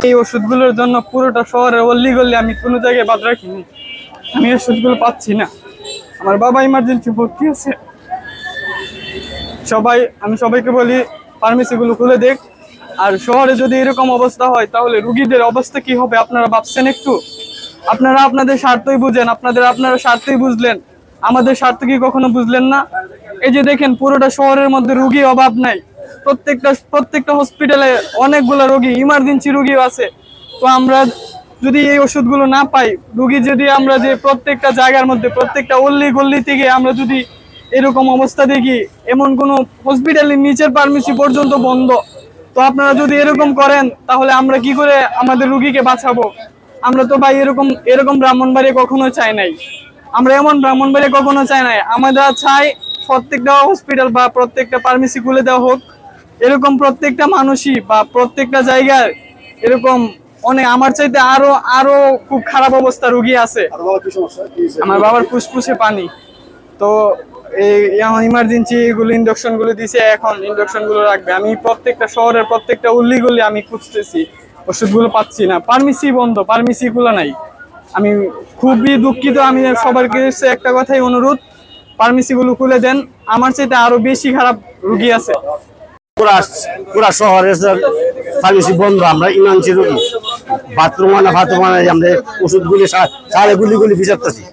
এই ওষুধগুলোর জন্য পুরোটা শহরে অল্লি গল্লি আমি কোনো জায়গায় বাদ রাখিনি। আমি ওষুধগুলো পাচ্ছি না। আমার বাবা ইমার্জেন্সি ভর্তি আছে। আমি সবাইকে বলি ফার্মেসিগুলো খুলে দেখ। আর শহরে যদি এরকম অবস্থা হয় তাহলে রুগীদের অবস্থা কি হবে আপনারা ভাবছেন একটু? আপনারা আপনাদের স্বার্থই বুঝেন, আপনারা স্বার্থই বুঝলেন, আমাদের স্বার্থ কি কখনো বুঝলেন না? এই যে দেখেন পুরোটা শহরের মধ্যে রুগী অভাব নাই। প্রত্যেকটা হসপিটালে অনেকগুলো রোগী, ইমার্জেন্সি রুগীও আছে। তো আমরা যদি এই ওষুধগুলো না পাই, রুগী যদি আমরা যে প্রত্যেকটা জায়গার মধ্যে প্রত্যেকটা অল্লি গল্লি থেকে আমরা যদি এরকম অবস্থা দেখি, এমন কোনো হসপিটালের নিচের ফার্মেসি পর্যন্ত বন্ধ, তো আপনারা যদি এরকম করেন তাহলে আমরা কি করে আমাদের রুগীকে বাঁচাবো? আমরা তো ভাই এরকম ব্রাহ্মণবাড়িয়া কখনো চাই নাই। আমরা এমন ব্রাহ্মণবাড়িয়া কখনো চাই নাই। আমরা চাই প্রত্যেকটা হসপিটাল বা প্রত্যেকটা ফার্মেসি খুলে দেওয়া হোক। এরকম প্রত্যেকটা মানুষই বা প্রত্যেকটা জায়গায় এরকম অনেক আমার চাইতে আরো খুব খারাপ অবস্থা রুগী আছে। আমার বাবার ফুসফুসে পানি, তো এই ইমার্জেন্সি এগুলো ইনজেকশন গুলো দিছে, এখন ইনজেকশন গুলো রাখবে। আমি প্রত্যেকটা শহরের প্রত্যেকটা উল্লিগুলি আমি খুঁজতেছি, ওষুধগুলো পাচ্ছি না। ফার্মেসি বন্ধ, ফার্মেসি গুলো নাই। আমি খুবই দুঃখিত। আমি সবার কাছে একটা কথাই অনুরোধ, ফার্মেসি গুলো খুলে দেন। আমার চাইতে আরো বেশি খারাপ রুগী আছে। পুরা শহরে ফার্মেসি বন্ধ। আমরা ইমার্জেন্সি রুগী বাথরুম আমরা ওষুধগুলি সারে গুলি বিচারতেছি,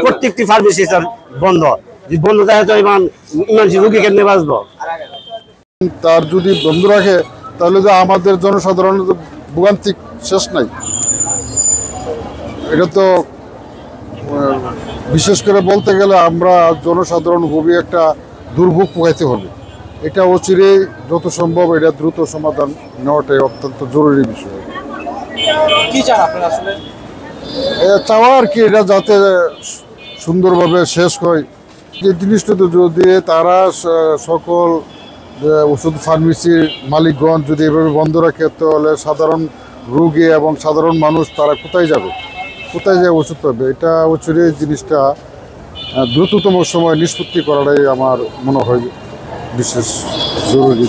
প্রত্যেকটি ফার্মেসি বন্ধ। বন্ধ থাকে তো ইমার্জেন্সি রুগী কেমনে বাঁচবো? তার যদি বন্ধ রাখে তাহলে তো আমাদের জনসাধারণের ভোগান্তি শেষ নাই। এটা তো বিশেষ করে বলতে গেলে আমরা জনসাধারণ খুবই একটা দুর্ভোগ পোহাইতে হবে। এটা অচিরেই যত সম্ভব এটা দ্রুত সমাধান নেওয়াটাই অত্যন্ত জরুরি বিষয়। কি চান আপনারা আসলে? চাওয়া আর কি, এটা যাতে সুন্দরভাবে শেষ হয়। যে জিনিসটা যদি তারা সকল ওষুধ ফার্মেসির মালিকগণ যদি এভাবে বন্ধ রাখে তাহলে সাধারণ রোগী এবং সাধারণ মানুষ তারা কোথায় যায় ওষুধ পাবে? এটা হচ্ছে জিনিসটা দ্রুততম সময় নিষ্পত্তি করাটাই আমার মনে হয় বিশেষ জরুরি।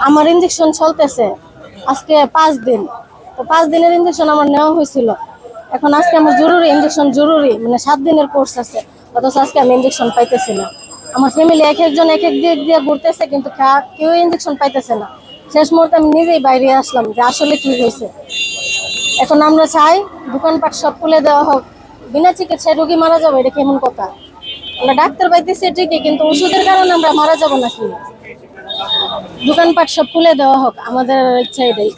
আমার ইনজেকশন চলতেছে আজকে 5 দিন, তো 5 দিনের ইনজেকশন আমার নেওয়া হয়েছিল। এখন আজকে আমার ইনজেকশন জরুরি, মানে 7 দিনের কোর্স আছে, অথচ আজকে আমি ইনজেকশন পাইতেছি না। আমার ফ্যামিলি একজন এক দিক দিয়ে ঘুরতেছে, কিন্তু কেউ ইনজেকশন পাইতেছে না। শেষ মুহূর্তে আমি নিজেই বাইরে আসলাম যে আসলে কি হয়েছে। এখন আমরা চাই দোকানপাট সব খুলে দেওয়া হোক। বিনা চিকিৎসায় রোগী মারা যাবে, এটা কেমন কথা? আমরা ডাক্তার পাইতেছি ঠিকই, কিন্তু ওষুধের কারণে আমরা মারা যাবো নাকি? দোকানপাট সব খুলে দেওয়া হোক, আমাদের ইচ্ছা এটাই।